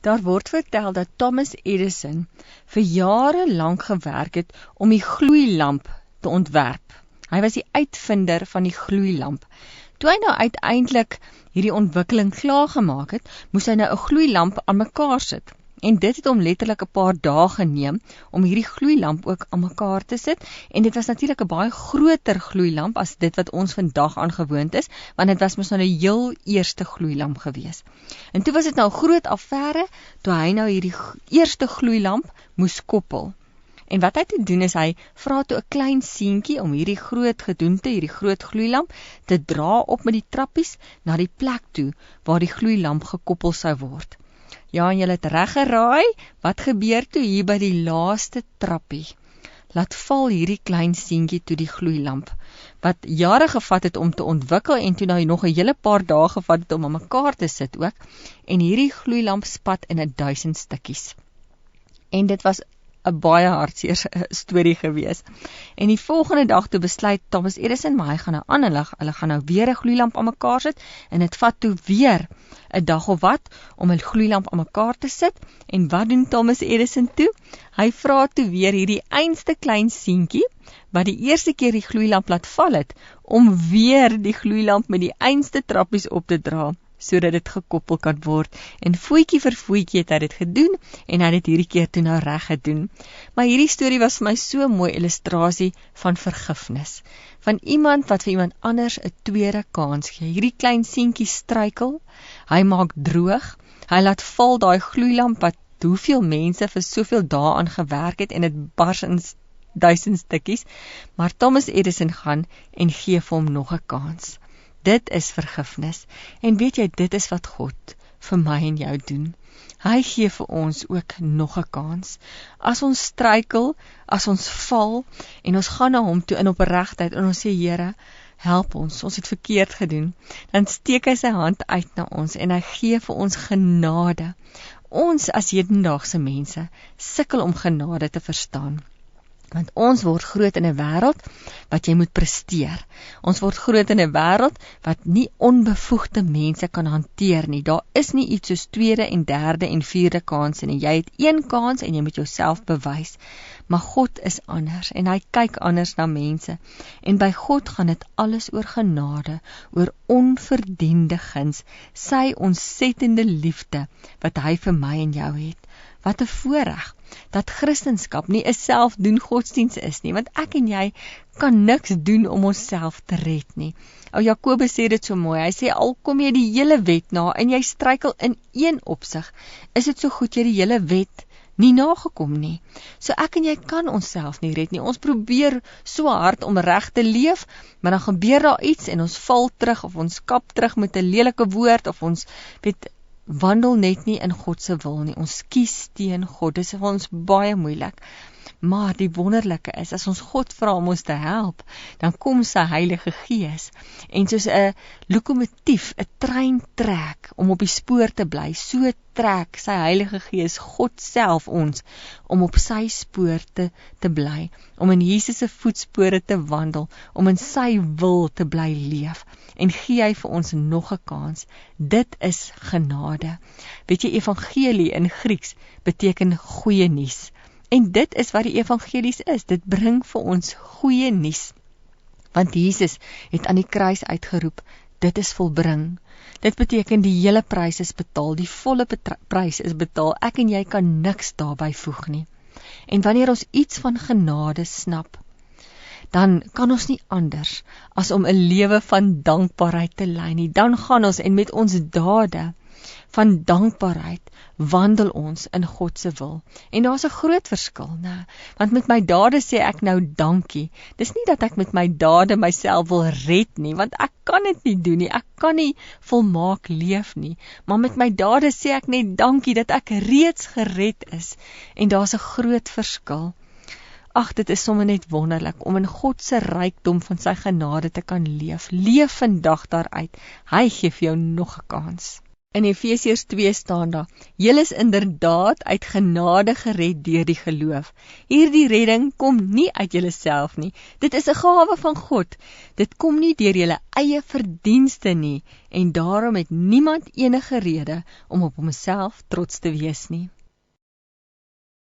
Daar word vertel dat Thomas Edison vir jare lank gewerk het om die gloeilamp te ontwerp. Hy was die uitvinder van die gloeilamp. Toe hy nou uiteindelik hierdie ontwikkeling klaargemaak het, moes hy nou 'n gloeilamp aan mekaar sit. En dit het hom letterlik 'n paar dae geneem om hierdie gloeilamp ook aan mekaar te sit. En dit was natuurlik 'n baie groter gloeilamp as dit wat ons vandag aangewoond is, want dit was mos nou 'n heel eerste gloeilamp gewees. En toe was dit nou 'n groot affære, toe hy nou hierdie eerste gloeilamp moes koppel. En wat hy te doen is, hy vra toe 'n klein seentjie om hierdie groot gedoente, hierdie groot gloeilamp, te dra op met die trappies na die plek toe, waar die gloeilamp gekoppel sou word. Ja, en julle het reg geraai, wat gebeur toe hier by die laaste trappie? Laat val hierdie klein seentjie toe die gloeilamp, wat jare gevat het om te ontwikkel en toe nou nog 'n hele paar dae gevat het om aan mekaar te sit ook, en hierdie gloeilamp spat in 1000 stukkies. En dit was 'n baie hartseer storie gewees. En die volgende dag toe besluit Thomas Edison, maar hy gaan nou aan, hulle gaan nou weer 'n gloeilamp aan mekaar sit, en dit vat toe weer 'n dag of wat, om 'n gloeilamp aan mekaar te sit, en wat doen Thomas Edison toe? Hy vra toe weer hierdie einste klein seentjie, wat die eerste keer die gloeilamp laat val het, om weer die gloeilamp met die einste trappies op te dra, sodat dit gekoppel kan word. En voetjie vir voetjie het hy dit gedoen, en hy het dit hierdie keer toe nou reg gedoen. Maar hierdie storie was vir my so 'n mooi illustrasie van vergifnis, van iemand wat vir iemand anders 'n tweede kans gee. Hierdie klein seentjie struikel, hy maak droog, hy laat val daai gloeilamp wat hoeveel mense vir soveel dae aan gewerk het, en dit bars in 1000 stukkies, maar Thomas Edison gaan en gee vir hom nog 'n kans. Dit is vergifnis, en weet jy, dit is wat God vir my en jou doen. Hy gee vir ons ook nog 'n kans. As ons struikel, as ons val, en ons gaan na hom toe in opregtheid, en ons sê, Here, help ons het verkeerd gedoen, dan steek hy sy hand uit na ons, en hy gee vir ons genade. Ons as hedendaagse mense sukkel om genade te verstaan. Want ons word groot in 'n wêreld wat jy moet presteer. Ons word groot in 'n wêreld wat nie onbevoegde mense kan hanteer nie. Daar is nie iets soos tweede en derde en vierde kanse nie. Jy het een kans en jy moet jouself bewys. Maar God is anders, en hy kyk anders na mense. En by God gaan dit alles oor genade, oor onverdiende guns, sy ontsettende liefde wat hy vir my en jou het. Wat 'n voorreg dat Christendom nie 'n selfdoen godsdiens is nie, want ek en jy kan niks doen om onsself te red nie. Ou Jakobus sê dit so mooi, hy sê, al kom jy die hele wet na, en jy struikel in een opsig, is dit so goed jy die hele wet nie nagekom nie. So ek en jy kan onsself nie red nie. Ons probeer so hard om reg te leef, maar dan gebeur daar iets, en ons val terug, of ons kap terug met 'n lelike woord, of ons wandel net nie in God se wil nie. Ons kies teen God. Dit is vir ons baie moeilik. Maar die wonderlike is, as ons God vra om ons te help, dan kom sy Heilige Gees, en soos 'n lokomotief 'n trein trek om op die spoor te bly, so trek sy Heilige Gees, God self, ons om op sy spoor te bly, om in Jesus se voetspore te wandel, om in sy wil te bly leef, en gee hy vir ons nog 'n kans. Dit is genade. Weet jy, evangelie in Grieks beteken goeie nuus. En dit is wat die evangelies is. Dit bring vir ons goeie nuus. Want Jesus het aan die kruis uitgeroep, dit is volbring. Dit beteken die hele prys is betaal, die volle prys is betaal. Ek en jy kan niks daarby voeg nie. En wanneer ons iets van genade snap, dan kan ons nie anders as om 'n lewe van dankbaarheid te lei nie. Dan gaan ons, en met ons dade van dankbaarheid wandel ons in God se wil. En daar's 'n groot verskil, né? Want met my dade sê ek nou dankie. Dis nie dat ek met my dade myself wil red nie, want ek kan dit nie doen nie. Ek kan nie volmaak leef nie. Maar met my dade sê ek net dankie dat ek reeds gered is. En daar's 'n groot verskil. Ag, dit is sommer net wonderlik om in God se rykdom van sy genade te kan leef. Leef vandag daaruit. Hy gee vir jou nog 'n kans. In Efesiërs 2 staan daar: Julle is inderdaad uit genade gered deur die geloof. Hierdie redding kom nie uit julleself nie. Dit is 'n gawe van God. Dit kom nie deur julle eie verdienste nie en daarom het niemand enige rede om op homself trots te wees nie.